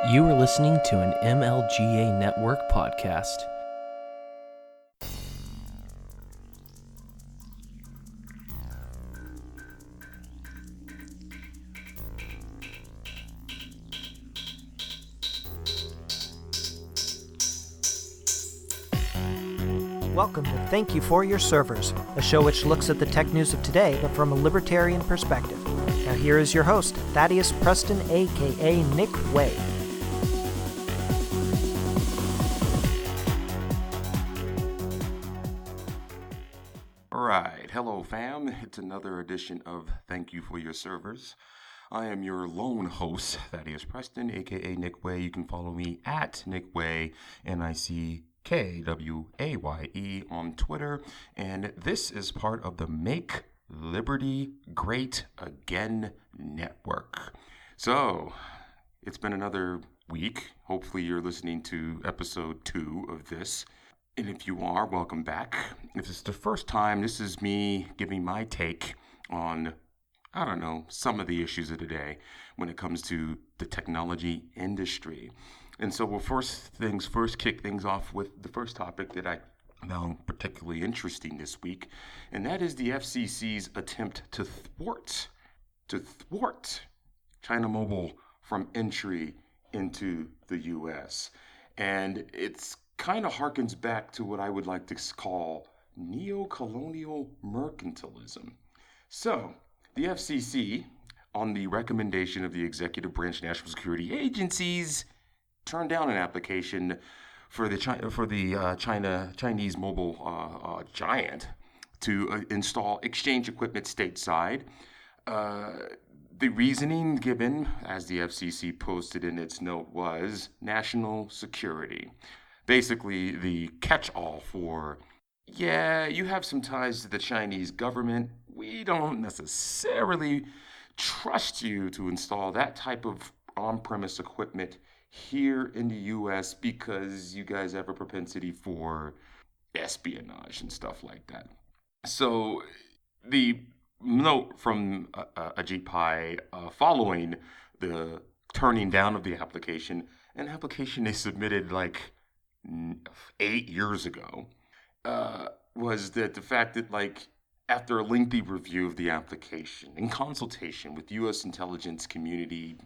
You are listening to an MLGA Network podcast. Welcome to Thank You for Your Servers, a show which looks at the tech news of today, but from a libertarian perspective. Now here is your host, Thaddeus Preston, aka Nick Way. Alright, hello fam, it's another edition of Thank You for Your Servers. I am your lone host, Thaddeus Preston, aka Nick Way. You can follow me at Nick Way, NICKWAYE on Twitter, and this is part of the Make Liberty Great Again network. So, it's been another week. Hopefully you're listening to episode 2 of this. And if you are, welcome back. If it's the first time, this is me giving my take on, some of the issues of today when it comes to the technology industry. And so we'll first kick things off with the first topic that I found particularly interesting this week, and that is the FCC's attempt to thwart China Mobile from entry into the U.S. And it's kind of harkens back to what I would like to call neo-colonial mercantilism. So, the FCC, on the recommendation of the executive branch national security agencies, turned down an application for the Chinese mobile giant to install exchange equipment stateside. The reasoning given, as the FCC posted in its note, was national security. Basically, the catch-all for, you have some ties to the Chinese government. We don't necessarily trust you to install that type of on-premise equipment here in the U.S. because you guys have a propensity for espionage and stuff like that. So the note from Ajit Pai following the turning down of the application, an application they submitted 8 years ago, was that the fact that after a lengthy review of the application, in consultation with U.S. intelligence community,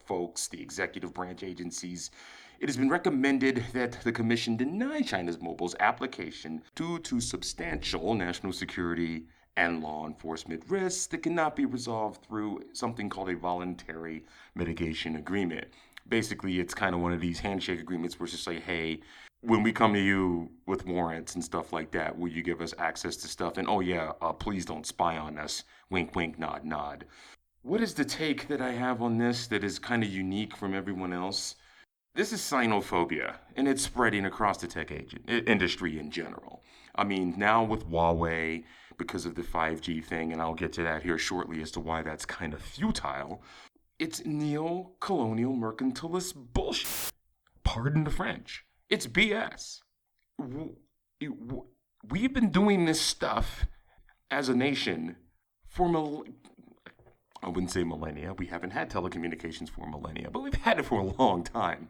folks, the executive branch agencies, it has been recommended that the Commission deny China's mobile's application due to substantial national security and law enforcement risks that cannot be resolved through something called a voluntary mitigation agreement. Basically, it's kind of one of these handshake agreements where it's just like, hey, when we come to you with warrants and stuff like that, will you give us access to stuff? And please don't spy on us. Wink, wink, nod, nod. What is the take that I have on this that is kind of unique from everyone else? This is xenophobia, and it's spreading across the tech industry in general. I mean, now with Huawei, because of the 5G thing, and I'll get to that here shortly as to why that's kind of futile, it's neo-colonial mercantilist bullshit. Pardon the French. It's BS. We've been doing this stuff as a nation for I wouldn't say millennia. We haven't had telecommunications for millennia, but we've had it for a long time.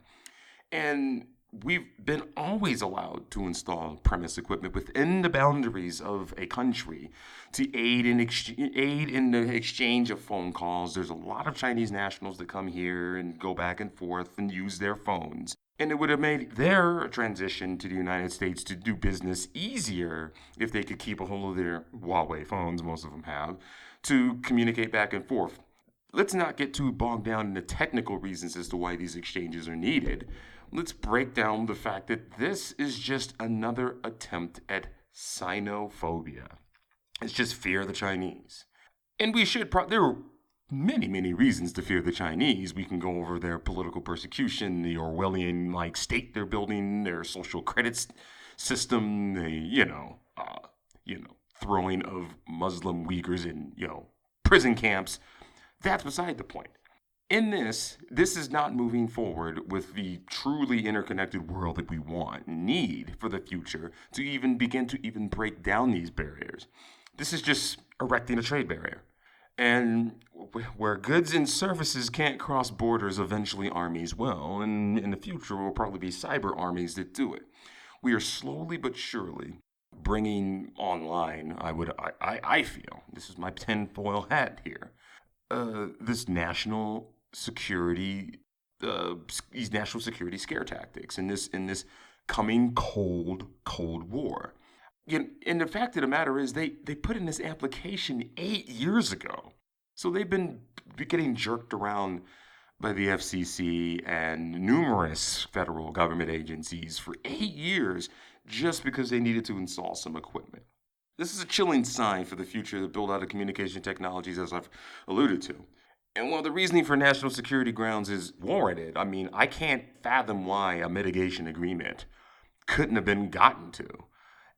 And we've been always allowed to install premise equipment within the boundaries of a country to aid in the exchange of phone calls. There's a lot of Chinese nationals that come here and go back and forth and use their phones. And it would have made their transition to the United States to do business easier if they could keep a hold of their Huawei phones, most of them have, to communicate back and forth. Let's not get too bogged down in the technical reasons as to why these exchanges are needed. Let's break down the fact that this is just another attempt at xenophobia. It's just fear of the Chinese. And we should there are many, many reasons to fear the Chinese. We can go over their political persecution, the Orwellian state they're building, their social credit system, the throwing of Muslim Uyghurs in prison camps. That's beside the point. In this is not moving forward with the truly interconnected world that we need for the future to even begin to break down these barriers. This is just erecting a trade barrier. And where goods and services can't cross borders, eventually armies will. And in the future, will probably be cyber armies that do it. We are slowly but surely bringing online, I feel, this is my tinfoil hat here, this national security, these national security scare tactics in this coming Cold War. And the fact of the matter is, they put in this application 8 years ago. So they've been getting jerked around by the FCC and numerous federal government agencies for 8 years just because they needed to install some equipment. This is a chilling sign for the future of the build out of communication technologies, as I've alluded to. And while the reasoning for national security grounds is warranted, I mean, I can't fathom why a mitigation agreement couldn't have been gotten to.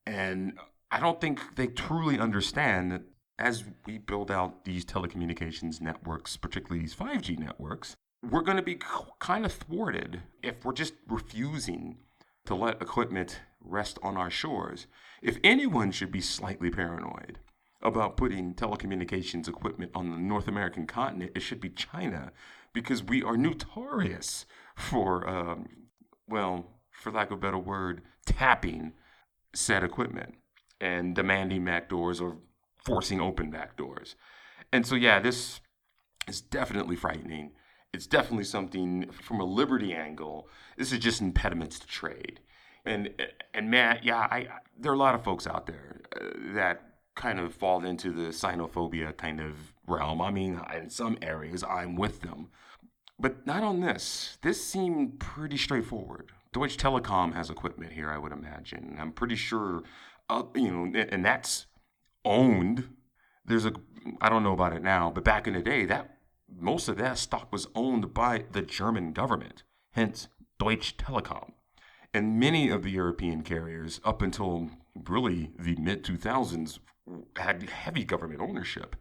And I don't think they truly understand that as we build out these telecommunications networks, particularly these 5G networks, we're going to be kind of thwarted if we're just refusing to let equipment rest on our shores. If anyone should be slightly paranoid about putting telecommunications equipment on the North American continent, it should be China, because we are notorious for, for lack of a better word, tapping said equipment and demanding backdoors or forcing open backdoors. And so, yeah, this is definitely frightening. It's definitely something from a liberty angle. This is just impediments to trade. And Matt, yeah, there are a lot of folks out there that kind of fall into the xenophobia kind of realm. I mean, in some areas, I'm with them. But not on this. This seemed pretty straightforward. Deutsche Telekom has equipment here, I would imagine. I'm pretty sure, and that's owned. I don't know about it now, but back in the day, that most of that stock was owned by the German government, hence Deutsche Telekom. And many of the European carriers, up until really the mid-2000s, had heavy government ownership.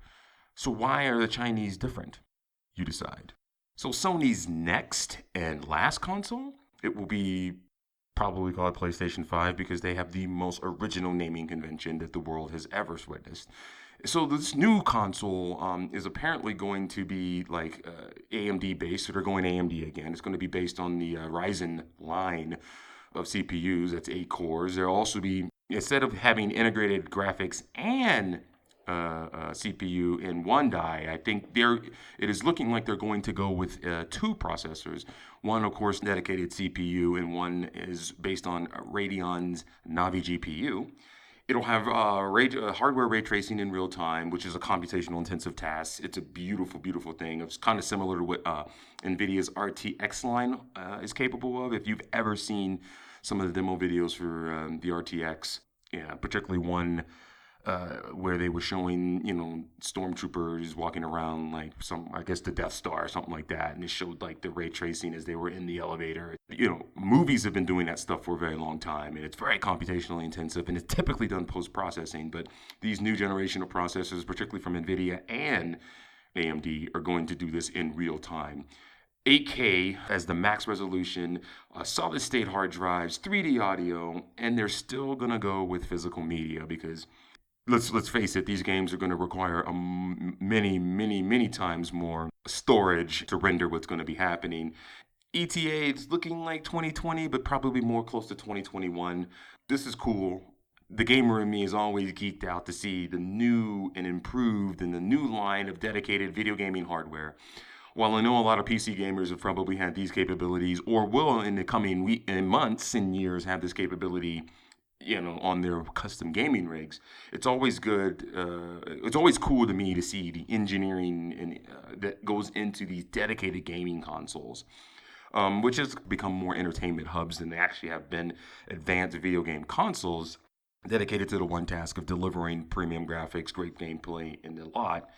So why are the Chinese different? You decide. So Sony's next and last console, it will be probably called PlayStation 5 because they have the most original naming convention that the world has ever witnessed. So this new console is apparently going to be like AMD based, so they're going AMD again. It's going to be based on the Ryzen line of CPUs. That's 8 cores. There'll also be, instead of having integrated graphics and CPU in one die, I think it is looking like they're going to go with 2 processors. One, of course, dedicated CPU, and one is based on Radeon's Navi GPU. It'll have hardware ray tracing in real time, which is a computational intensive task. It's a beautiful, beautiful thing. It's kind of similar to what NVIDIA's RTX line is capable of. If you've ever seen some of the demo videos for the RTX, yeah, particularly one where they were showing, stormtroopers walking around like I guess the Death Star or something like that. And it showed like the ray tracing as they were in the elevator. Movies have been doing that stuff for a very long time, and it's very computationally intensive, and it's typically done post-processing. But these new generation of processors, particularly from NVIDIA and AMD, are going to do this in real time. 8K as the max resolution, solid state hard drives, 3D audio, and they're still going to go with physical media because let's face it, these games are going to require many, many, many times more storage to render what's going to be happening. ETA, it's looking like 2020, but probably more close to 2021. This is cool. The gamer in me is always geeked out to see the new and improved and the new line of dedicated video gaming hardware. While I know a lot of PC gamers have probably had these capabilities or will in the coming months and years have this capability on their custom gaming rigs, it's always good. It's always cool to me to see the engineering that goes into these dedicated gaming consoles, which has become more entertainment hubs than they actually have been advanced video game consoles dedicated to the one task of delivering premium graphics, great gameplay, and a lot.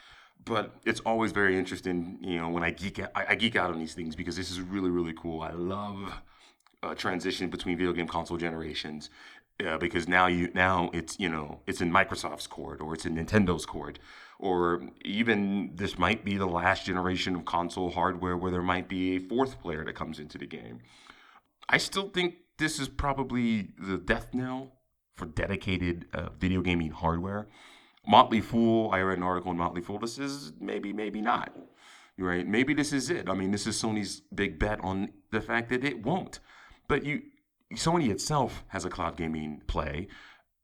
But it's always very interesting, when I geek out on these things because this is really, really cool. I love transition between video game console generations. Because now it's it's in Microsoft's court or it's in Nintendo's court, or even this might be the last generation of console hardware where there might be a fourth player that comes into the game. I still think this is probably the death knell for dedicated video gaming hardware. Motley Fool, I read an article in Motley Fool. This is maybe not. Right? Maybe this is it. I mean, this is Sony's big bet on the fact that it won't. But Sony itself has a cloud gaming play.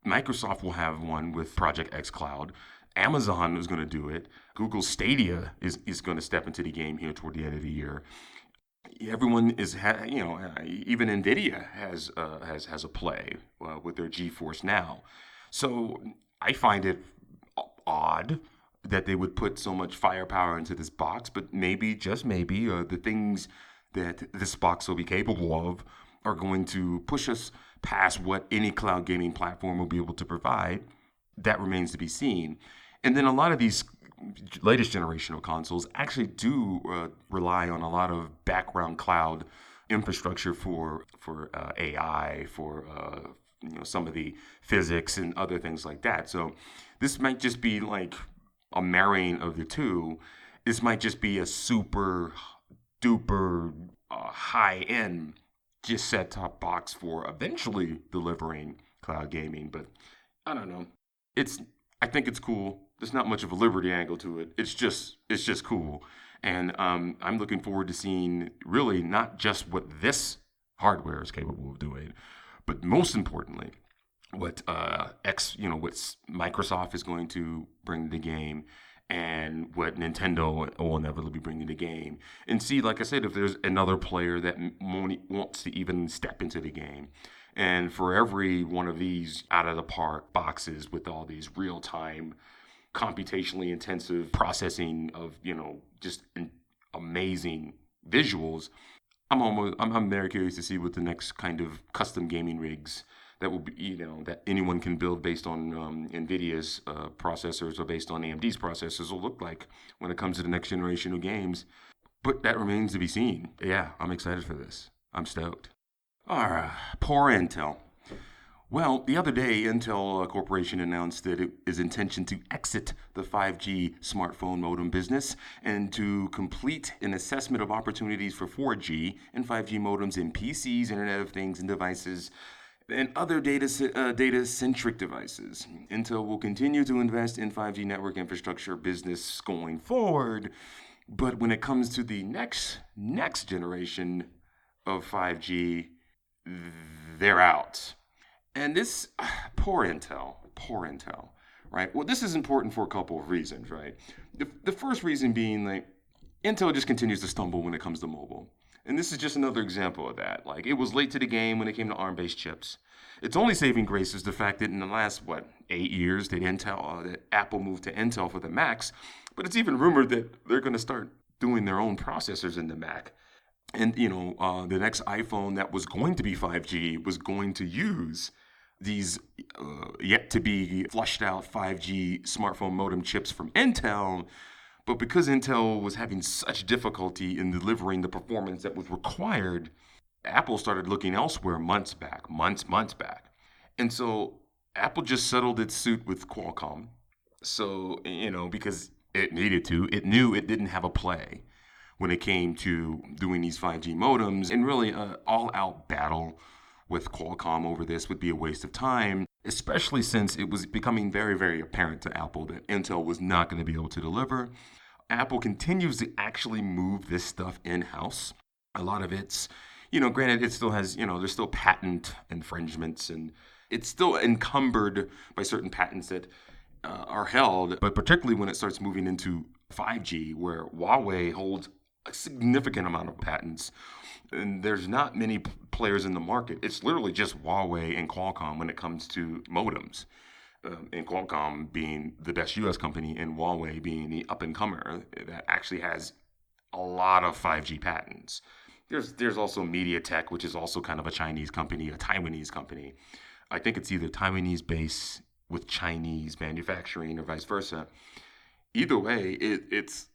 Microsoft will have one with Project X Cloud. Amazon is going to do it. Google Stadia is going to step into the game here toward the end of the year. Everyone is, even Nvidia has a play with their GeForce Now. So I find it odd that they would put so much firepower into this box, but maybe, just maybe, the things that this box will be capable of are going to push us past what any cloud gaming platform will be able to provide. That remains to be seen. And then a lot of these latest generation of consoles actually do rely on a lot of background cloud infrastructure for AI, for some of the physics and other things like that. So this might just be like a marrying of the two. This might just be a super duper high end just set-top box for eventually delivering cloud gaming. But I don't know. I think it's cool. There's not much of a Liberty angle to it. It's just cool. And I'm looking forward to seeing really not just what this hardware is capable of doing, but most importantly, what Microsoft is going to bring to the game, and what Nintendo will inevitably be bringing to the game. And see, like I said, if there's another player that wants to even step into the game. And for every one of these out-of-the-park boxes with all these real-time, computationally intensive processing of, just amazing visuals, I'm very curious to see what the next kind of custom gaming rigs that will be, that anyone can build based on NVIDIA's processors or based on AMD's processors will look like when it comes to the next generation of games. But that remains to be seen. Yeah, I'm excited for this. I'm stoked. All right, poor Intel. Well, the other day, Intel Corporation announced that it is intention to exit the 5G smartphone modem business and to complete an assessment of opportunities for 4G and 5G modems in PCs, Internet of Things, and devices, and other data-centric devices. Intel will continue to invest in 5G network infrastructure business going forward, but when it comes to the next generation of 5G, they're out. And this, poor Intel, right? Well, this is important for a couple of reasons, right? The first reason being, like, Intel just continues to stumble when it comes to mobile. And this is just another example of that. Like, it was late to the game when it came to ARM-based chips. Its only saving grace is the fact that in the last, 8 years, that Apple moved to Intel for the Macs. But it's even rumored that they're going to start doing their own processors in the Mac. And, the next iPhone that was going to be 5G was going to use these yet to be flushed out 5G smartphone modem chips from Intel. But because Intel was having such difficulty in delivering the performance that was required, Apple started looking elsewhere months back. And so Apple just settled its suit with Qualcomm. So, because it needed to, it knew it didn't have a play when it came to doing these 5G modems. And really an all-out battle with Qualcomm over this would be a waste of time, especially since it was becoming very, very apparent to Apple that Intel was not going to be able to deliver. Apple continues to actually move this stuff in-house. A lot of it's, granted, it still has, there's still patent infringements, and it's still encumbered by certain patents that are held, but particularly when it starts moving into 5G, where Huawei holds a significant amount of patents, and there's not many players in the market. It's literally just Huawei and Qualcomm when it comes to modems. And Qualcomm being the best U.S. company, and Huawei being the up-and-comer that actually has a lot of 5G patents. There's also MediaTek, which is also kind of a Chinese company, a Taiwanese company. I think it's either Taiwanese-based with Chinese manufacturing or vice versa. Either way, it's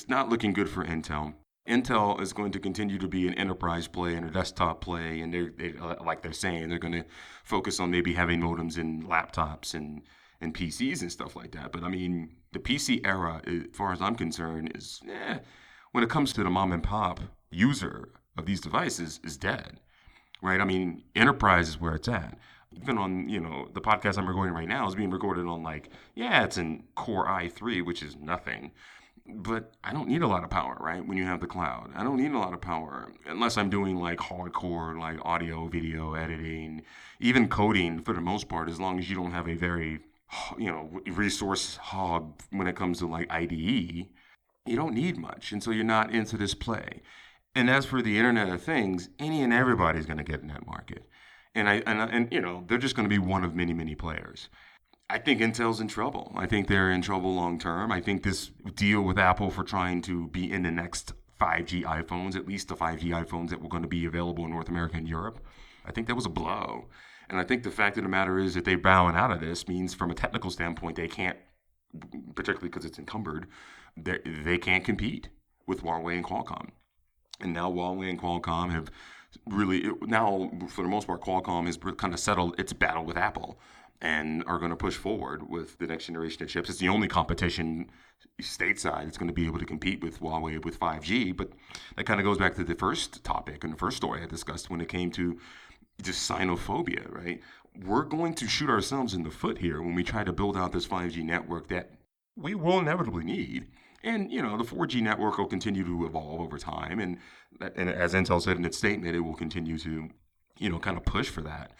not looking good for Intel. Intel is going to continue to be an enterprise play and a desktop play, and they like they're saying, they're going to focus on maybe having modems in laptops and PCs and stuff like that. But I mean, the PC era, as far as I'm concerned, is when it comes to the mom and pop user of these devices, is dead, right? I mean, enterprise is where it's at. Even on, the podcast I'm recording right now is being recorded on it's in Core i3, which is nothing. But I don't need a lot of power, right? When you have the cloud, I don't need a lot of power unless I'm doing hardcore, audio, video editing, even coding for the most part, as long as you don't have a very, resource hog when it comes to IDE, you don't need much. And so you're not into this play. And as for the Internet of Things, any and everybody's going to get in that market. And they're just going to be one of many, many players. I think Intel's in trouble. I think they're in trouble long term. I think this deal with Apple for trying to be in the next 5G iPhones, at least the 5G iPhones that were going to be available in North America and Europe, I think that was a blow. And I think the fact of the matter is that they're bowing out of this means from a technical standpoint, they can't, particularly because it's encumbered, they can't compete with Huawei and Qualcomm. And now Huawei and Qualcomm have now, for the most part, Qualcomm has kind of settled its battle with Apple and are going to push forward with the next generation of chips. It's the only competition stateside that's going to be able to compete with Huawei with 5G. But that kind of goes back to the first topic and the first story I discussed when it came to just xenophobia, right? We're going to shoot ourselves in the foot here when we try to build out this 5G network that we will inevitably need. And, the 4G network will continue to evolve over time. And as Intel said in its statement, it will continue to, kind of push for that.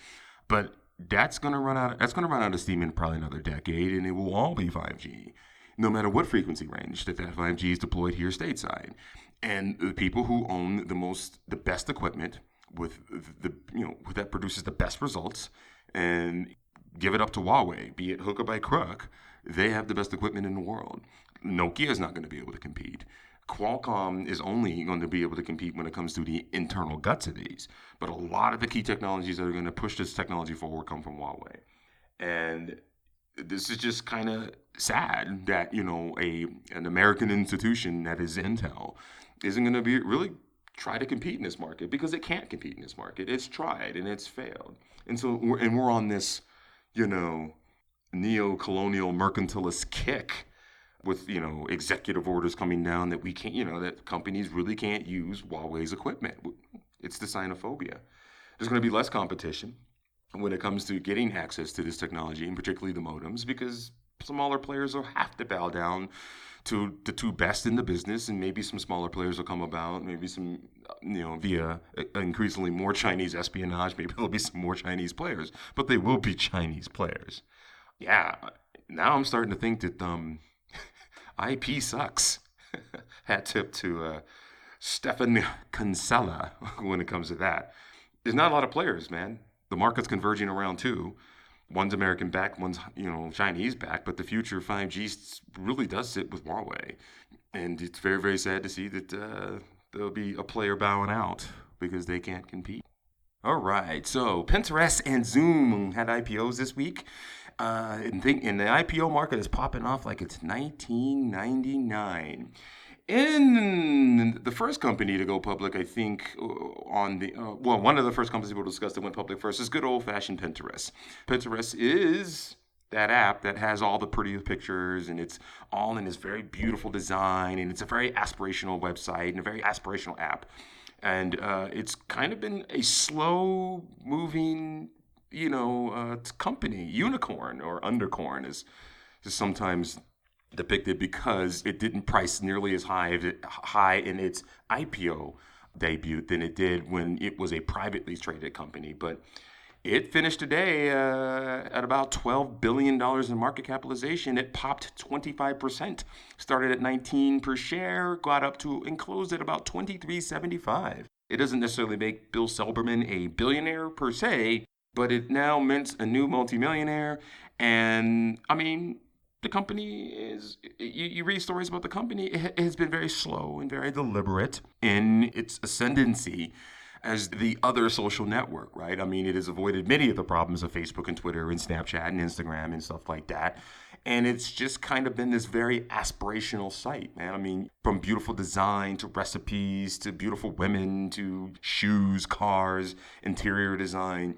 But that's going to run out of steam in probably another decade, and it will all be 5G, no matter what frequency range that 5G is deployed here stateside. And the people who own the best equipment with that produces the best results, and give it up to Huawei, be it hook or by crook, they have the best equipment in the world. Nokia is not going to be able to compete. Qualcomm is only going to be able to compete when it comes to the internal guts of these. But a lot of the key technologies that are going to push this technology forward come from Huawei. And this is just kind of sad that, an American institution that is Intel isn't going to be really try to compete in this market, because it can't compete in this market. It's tried and it's failed. And so we're on this, neo-colonial mercantilist kick with, executive orders coming down that we can't, that companies really can't use Huawei's equipment. It's the xenophobia. There's going to be less competition when it comes to getting access to this technology, and particularly the modems, because smaller players will have to bow down to the two best in the business, and maybe some smaller players will come about, maybe some, via increasingly more Chinese espionage, maybe there'll be some more Chinese players, but they will be Chinese players. Yeah, now I'm starting to think that IP sucks. Hat tip to Stefan Kinsella when it comes to that. There's not a lot of players, man. The market's converging around two. One's American backed, one's Chinese backed, but the future of 5G really does sit with Huawei. And it's very, very sad to see that there'll be a player bowing out because they can't compete. All right, so Pinterest and Zoom had IPOs this week. And the IPO market is popping off like it's 1999. And the first company to go public, I think, one of the first companies we'll discuss that went public first is good old-fashioned Pinterest. Pinterest is that app that has all the pretty pictures, and it's all in this very beautiful design, and it's a very aspirational website and a very aspirational app. And it's kind of been a slow-moving company, unicorn or undercorn is sometimes depicted, because it didn't price nearly as high in its IPO debut than it did when it was a privately traded company. But it finished today at about $12 billion in market capitalization. It popped 25%, started at 19 per share, got up to and closed at about $23.75. It doesn't necessarily make Bill Selberman a billionaire per se, but it now mints a new multimillionaire. And I mean, the company is, you read stories about the company, it has been very slow and very deliberate in its ascendancy as the other social network, right? I mean, it has avoided many of the problems of Facebook and Twitter and Snapchat and Instagram and stuff like that. And it's just kind of been this very aspirational site, man. I mean, from beautiful design to recipes to beautiful women to shoes, cars, interior design.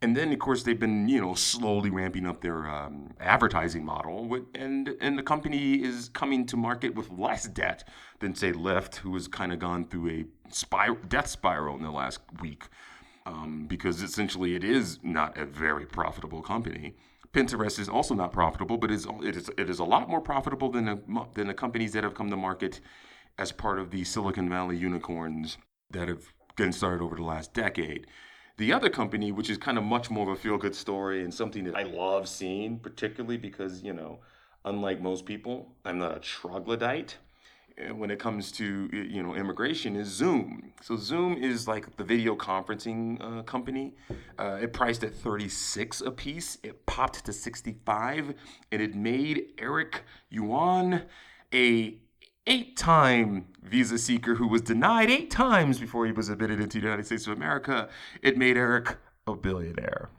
And then, of course, they've been, slowly ramping up their advertising model. And the company is coming to market with less debt than, say, Lyft, who has kind of gone through a death spiral in the last week. because essentially it is not a very profitable company. Pinterest is also not profitable, but it is a lot more profitable than the companies that have come to market as part of the Silicon Valley unicorns that have gotten started over the last decade. The other company, which is kind of much more of a feel-good story and something that I love seeing, particularly because, unlike most people, I'm not a troglodyte when it comes to, immigration, is Zoom. So Zoom is like the video conferencing company. It priced at 36 a piece. It popped to 65, and it made Eric Yuan a 8-time visa seeker who was denied 8 times before he was admitted into the United States of America. It made Eric a billionaire.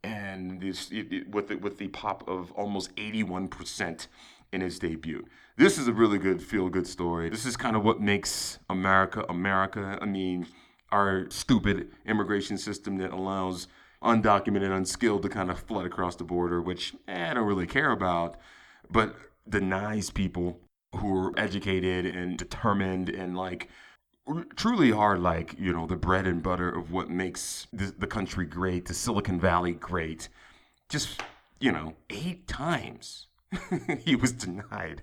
And with the pop of almost 81% in his debut. This is a really good feel-good story. This is kind of what makes America America. I mean, our stupid immigration system that allows undocumented, unskilled to kind of flood across the border, which I don't really care about, but denies people who are educated and determined and truly are the bread and butter of what makes the country great, the Silicon Valley great. Just, 8 times he was denied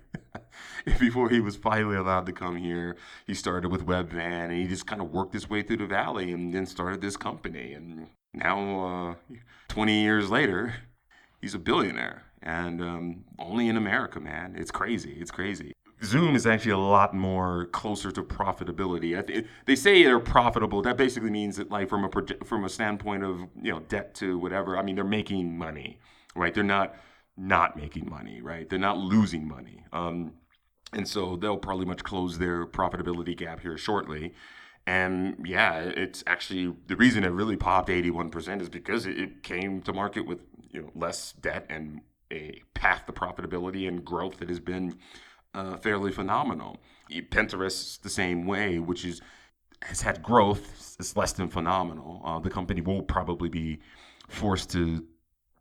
before he was finally allowed to come here. He started with Webvan and he just kind of worked his way through the valley and then started this company. And now, 20 years later, he's a billionaire. And only in America, man. It's crazy. It's crazy. Zoom is actually a lot more closer to profitability. They say they're profitable. That basically means that, from a standpoint of debt to whatever. I mean, they're making money, right? They're not making money, right? They're not losing money, and so they'll probably much close their profitability gap here shortly. And yeah, it's actually the reason it really popped 81% is because it came to market with less debt and a path to profitability and growth that has been fairly phenomenal. Pinterest the same way, which has had growth. It's less than phenomenal. The company will probably be forced to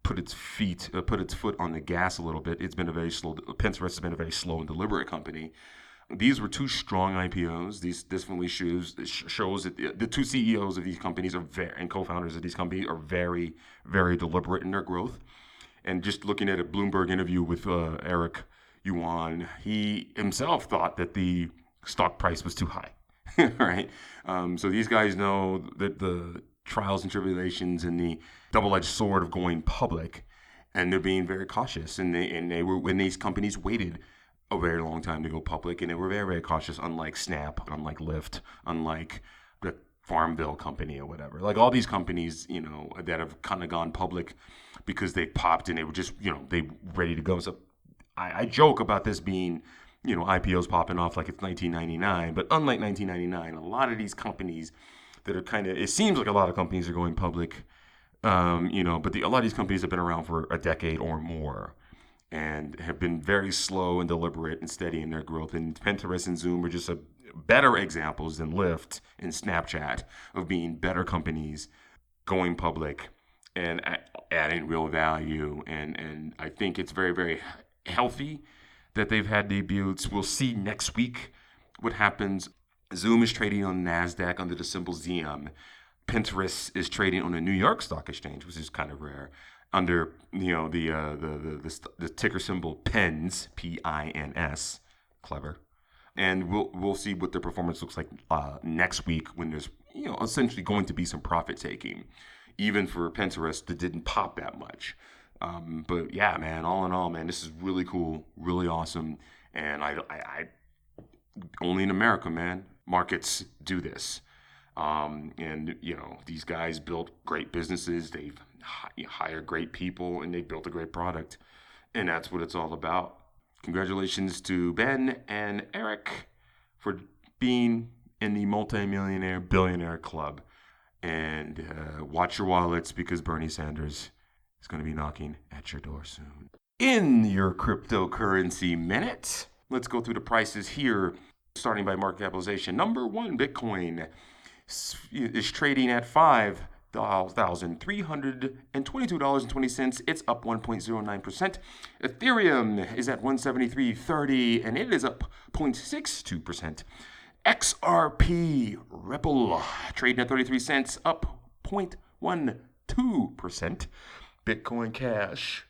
put its foot on the gas a little bit. Pinterest has been a very slow and deliberate company. These were 2 strong IPOs. This definitely shows that the 2 CEOs of these companies and co-founders of these companies are very, very deliberate in their growth. And just looking at a Bloomberg interview with Eric Yuan, he himself thought that the stock price was too high, right? So these guys know that the trials and tribulations and the double-edged sword of going public, and they're being very cautious. And they were, when these companies waited a very long time to go public, and they were very, very cautious, unlike Snap, unlike Lyft, unlike the Farmville company or whatever. Like all these companies, that have kind of gone public because they popped and they were just, they ready to go. So I joke about this being, IPOs popping off like it's 1999, but unlike 1999, a lot of these companies that are it seems like a lot of companies are going public, but a lot of these companies have been around for a decade or more and have been very slow and deliberate and steady in their growth. And Pinterest and Zoom are just better examples than Lyft and Snapchat of being better companies going public and adding real value. And I think it's very, very healthy that they've had debuts. We'll see next week what happens. Zoom is trading on NASDAQ under the symbol ZM. Pinterest is trading on a New York Stock Exchange, which is kind of rare, under the ticker symbol PINS, PINS. Clever. And we'll see what their performance looks like next week when there's essentially going to be some profit taking, even for Pinterest that didn't pop that much. But yeah, man, all in all, man, this is really cool, really awesome, and I only in America, man, markets do this. And these guys built great businesses. They've hired great people, and they built a great product, and that's what it's all about. Congratulations to Ben and Eric for being in the multi-millionaire billionaire club. And watch your wallets, because Bernie Sanders is going to be knocking at your door soon. In your cryptocurrency minute, let's go through the prices here, starting by market capitalization. Number 1, Bitcoin is trading at $5,322.20. It's up 1.09%. Ethereum is at $173.30, and it is up 0.62%. XRP Ripple trading at 33 cents, up 0.12%. Bitcoin Cash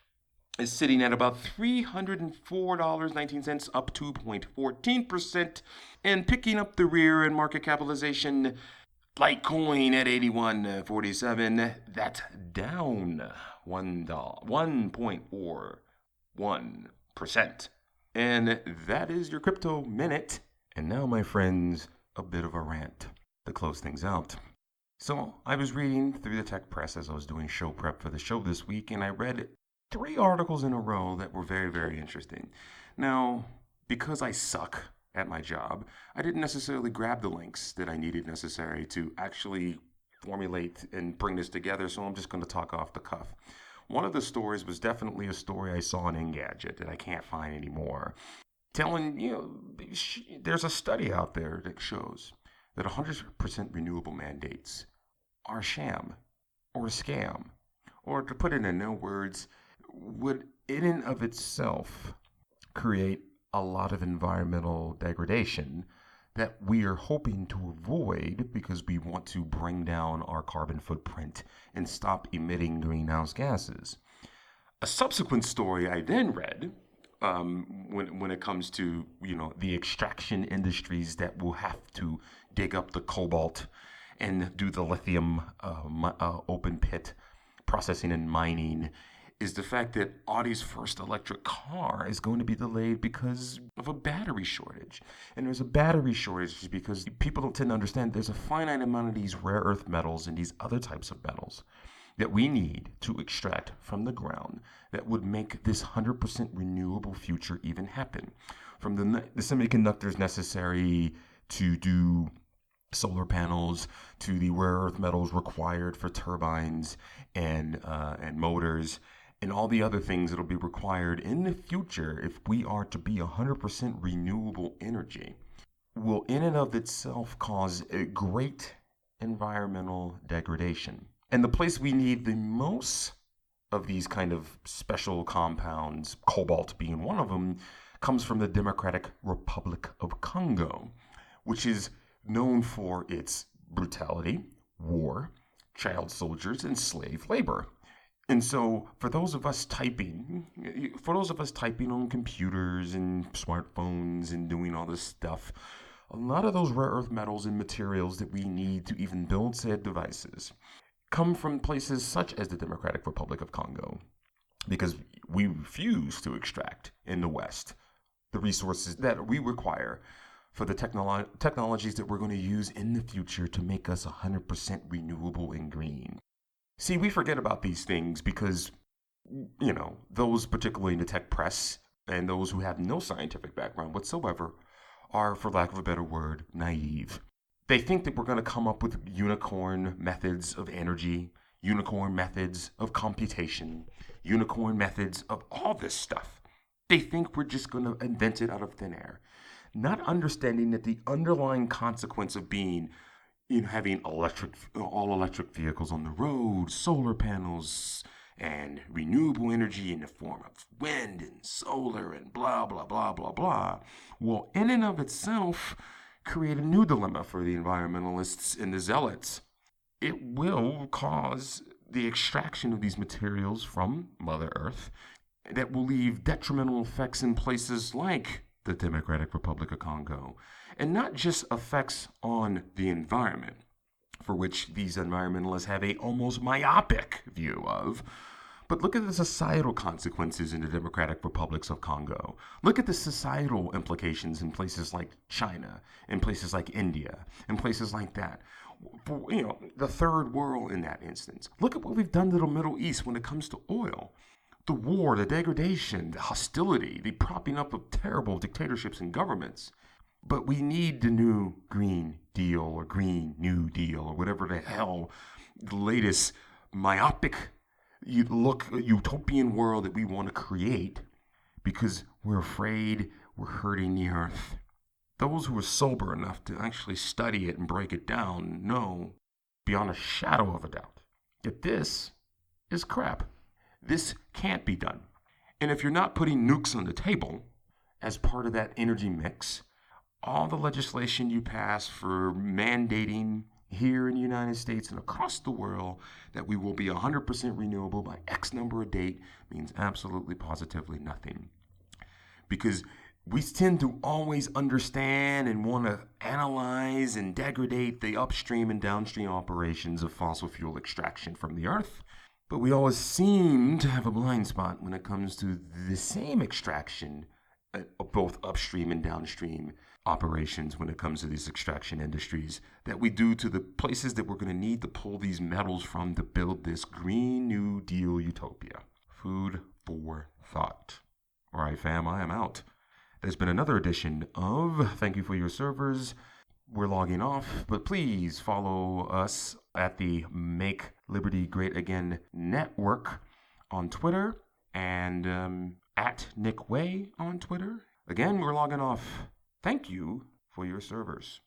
is sitting at about $304.19, up 2.14%. And picking up the rear in market capitalization, Litecoin at 81.47. That's down $1.41%. And that is your crypto minute. And now, my friends, a bit of a rant to close things out. So I was reading through the tech press as I was doing show prep for the show this week, and I read 3 articles in a row that were very, very interesting. Now, because I suck at my job, I didn't necessarily grab the links that I needed necessary to actually formulate and bring this together, so I'm just going to talk off the cuff. One of the stories was definitely a story I saw on Engadget that I can't find anymore, telling, there's a study out there that shows that 100% renewable mandates are a sham or a scam, or to put it in no words, would in and of itself create a lot of environmental degradation that we are hoping to avoid because we want to bring down our carbon footprint and stop emitting greenhouse gases. A subsequent story I then read, when it comes to the extraction industries that will have to dig up the cobalt and do the lithium open pit processing and mining, is the fact that Audi's first electric car is going to be delayed because of a battery shortage. And there's a battery shortage because people don't tend to understand there's a finite amount of these rare earth metals and these other types of metals that we need to extract from the ground that would make this 100% renewable future even happen. From the semiconductors necessary to do solar panels, to the rare earth metals required for turbines and motors, and all the other things that will be required in the future if we are to be 100% renewable energy, will in and of itself cause a great environmental degradation. And the place we need the most of these kind of special compounds, cobalt being one of them, comes from the Democratic Republic of Congo, which is known for its brutality, war, child soldiers, and slave labor. And so for those of us typing on computers and smartphones and doing all this stuff, a lot of those rare earth metals and materials that we need to even build said devices come from places such as the Democratic Republic of Congo, because we refuse to extract in the West the resources that we require for the technologies that we're going to use in the future to make us 100% renewable and green. See, we forget about these things because, those particularly in the tech press and those who have no scientific background whatsoever are, for lack of a better word, naive. They think that we're going to come up with unicorn methods of energy, unicorn methods of computation, unicorn methods of all this stuff. They think we're just going to invent it out of thin air, not understanding that the underlying consequence of being having all electric vehicles on the road, solar panels, and renewable energy in the form of wind and solar and blah, blah, blah, blah, blah, will in and of itself create a new dilemma for the environmentalists and the zealots. It will cause the extraction of these materials from Mother Earth that will leave detrimental effects in places like the Democratic Republic of Congo, and not just effects on the environment, for which these environmentalists have a almost myopic view of, but look at the societal consequences in the Democratic Republics of Congo. Look at the societal implications in places like China, in places like India, in places like that. The third world in that instance. Look at what we've done to the Middle East when it comes to oil. The war, the degradation, the hostility, the propping up of terrible dictatorships and governments. But we need the new Green Deal or Green New Deal or whatever the hell the latest myopic utopian world that we want to create, because we're afraid we're hurting the earth. Those who are sober enough to actually study it and break it down know beyond a shadow of a doubt that this is crap. This can't be done. And if you're not putting nukes on the table as part of that energy mix, all the legislation you pass for mandating here in the United States and across the world that we will be 100% renewable by X number of date means absolutely positively nothing. Because we tend to always understand and want to analyze and degrade the upstream and downstream operations of fossil fuel extraction from the earth. But we always seem to have a blind spot when it comes to the same extraction of both upstream and downstream operations when it comes to these extraction industries that we do to the places that we're going to need to pull these metals from to build this Green New Deal utopia. Food for thought. All right, fam, I am out. There's been another edition of Thank You for Your Servers. We're logging off, but please follow us at the Make Liberty Great Again Network on Twitter and at Nick Way on Twitter. Again, we're logging off. Thank you for your servers.